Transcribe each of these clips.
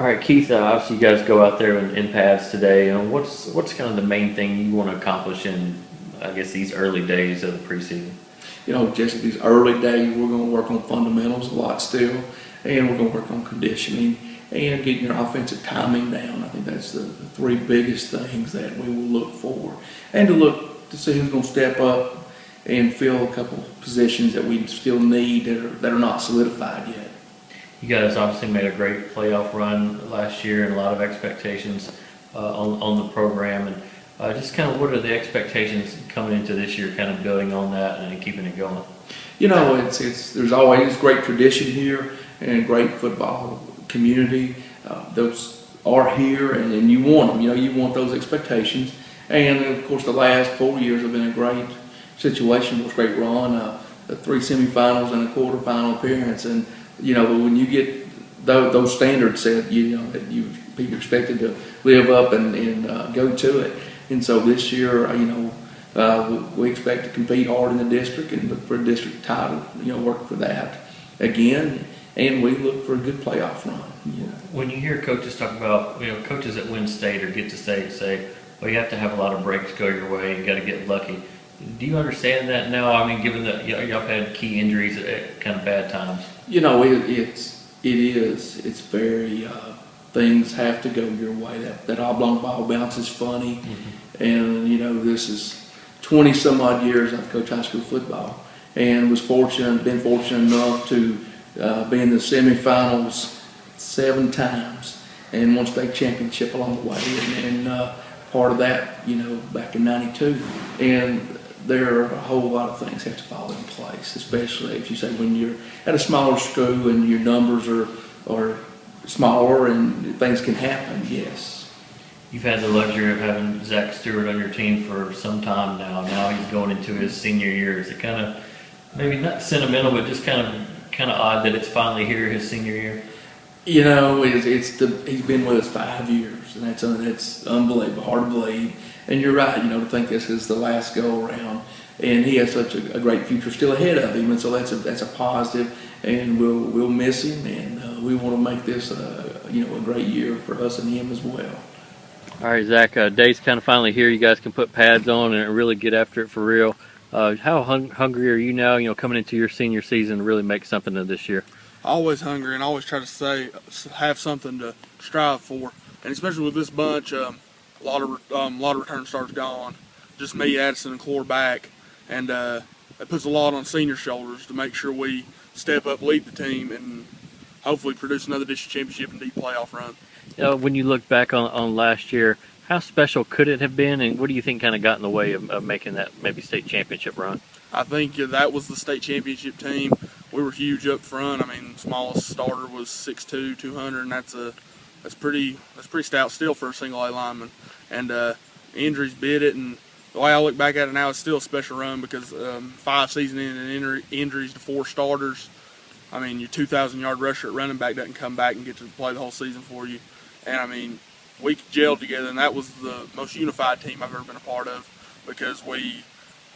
All right, Keith. Obviously, you guys go out there in pads today. What's kind of the main thing you want to accomplish in, I guess, these early days of the preseason? Just these early days, we're going to work on fundamentals a lot still, and we're going to work on conditioning and getting your offensive timing down. I think that's the three biggest things that we will look for, and to look to see who's going to step up and fill a couple positions that we still need that are not solidified yet. You guys obviously made a great playoff run last year, and a lot of expectations on the program. And just kind of what are the expectations coming into this year, kind of building on that and keeping it going? It's there's always great tradition here and great football community. Those are here, and you want them. You want those expectations. And of course, the last 4 years have been a great situation. It was a great run, the three semifinals and a quarterfinal appearance. And when you get those standards set, that people expected to live up and go to it. And so this year, we expect to compete hard in the district and look for a district title. Work for that again, and we look for a good playoff run. When you hear coaches talk about, coaches that win state or get to state say, well, you have to have a lot of breaks go your way. You got to get lucky. Do you understand that now? I mean, given that y'all had key injuries at kind of bad times. It's very things have to go your way. That oblong ball bounce is funny, and this is 20 some odd years I've coached high school football, and been fortunate enough to be in the semifinals 7 times and one state championship along the way, and part of that back in '92, and there are a whole lot of things have to fall in place, especially if you say when you're at a smaller school and your numbers are smaller and things can happen. Yes. You've had the luxury of having Zach Stewart on your team for some time now. Now he's going into his senior year. Is it kind of maybe not sentimental, but just kind of odd that it's finally here, his senior year? He's been with us 5 years, and that's unbelievable, hard to believe. And you're right, to think this is the last go around, and he has such a great future still ahead of him, and so that's a positive, and we'll miss him, and we want to make this a great year for us and him as well. All right, Zach. Day's kind of finally here. You guys can put pads on and really get after it for real. How hungry are you now? Coming into your senior season to really make something of this year. Always hungry, and always try to have something to strive for, and especially with this bunch. A lot of return starters gone. Just me, Addison, and Clore back, and it puts a lot on senior shoulders to make sure we step up, lead the team, and hopefully produce another district championship and deep playoff run. When you look back on last year, how special could it have been, and what do you think kind of got in the way of making that maybe state championship run? I think that was the state championship team. We were huge up front. I mean, smallest starter was 6'2", 200, and that's pretty stout still for a single A lineman. And injuries bit it, and the way I look back at it now, it's still a special run because 5 season-ending injuries to 4 starters. I mean, your 2,000-yard rusher at running back doesn't come back and get to play the whole season for you. And I mean, we gelled together, and that was the most unified team I've ever been a part of because we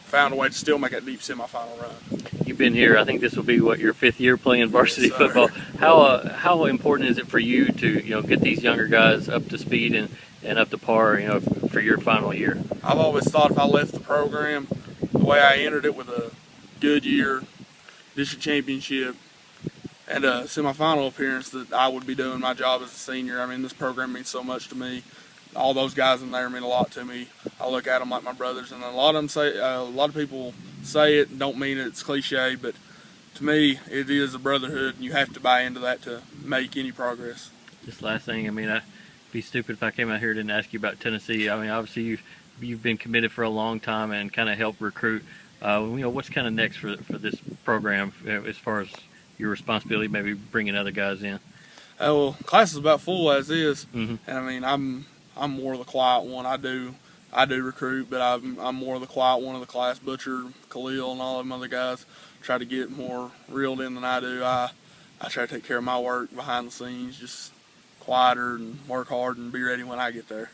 found a way to still make that deep semifinal run. You've been here, I think this will be your 5th year playing varsity football. How important is it for you to get these younger guys up to speed and up to par for your final year? I've always thought if I left the program the way I entered it with a good year, district championship, and a semifinal appearance, that I would be doing my job as a senior. I mean, this program means so much to me. All those guys in there mean a lot to me. I look at them like my brothers, and a lot of people say it and don't mean it. It's cliche, but to me, it is a brotherhood, and you have to buy into that to make any progress. Just last thing, I mean, I'd be stupid if I came out here and didn't ask you about Tennessee. I mean, obviously you've been committed for a long time and kind of helped recruit. What's kind of next for this program as far as your responsibility, maybe bringing other guys in? Well, class is about full as is, and I mean, I'm more of the quiet one. I do recruit, but I'm more of the quiet one of the class. Butcher, Khalil, and all them other guys try to get more reeled in than I do. I try to take care of my work behind the scenes, just quieter and work hard and be ready when I get there.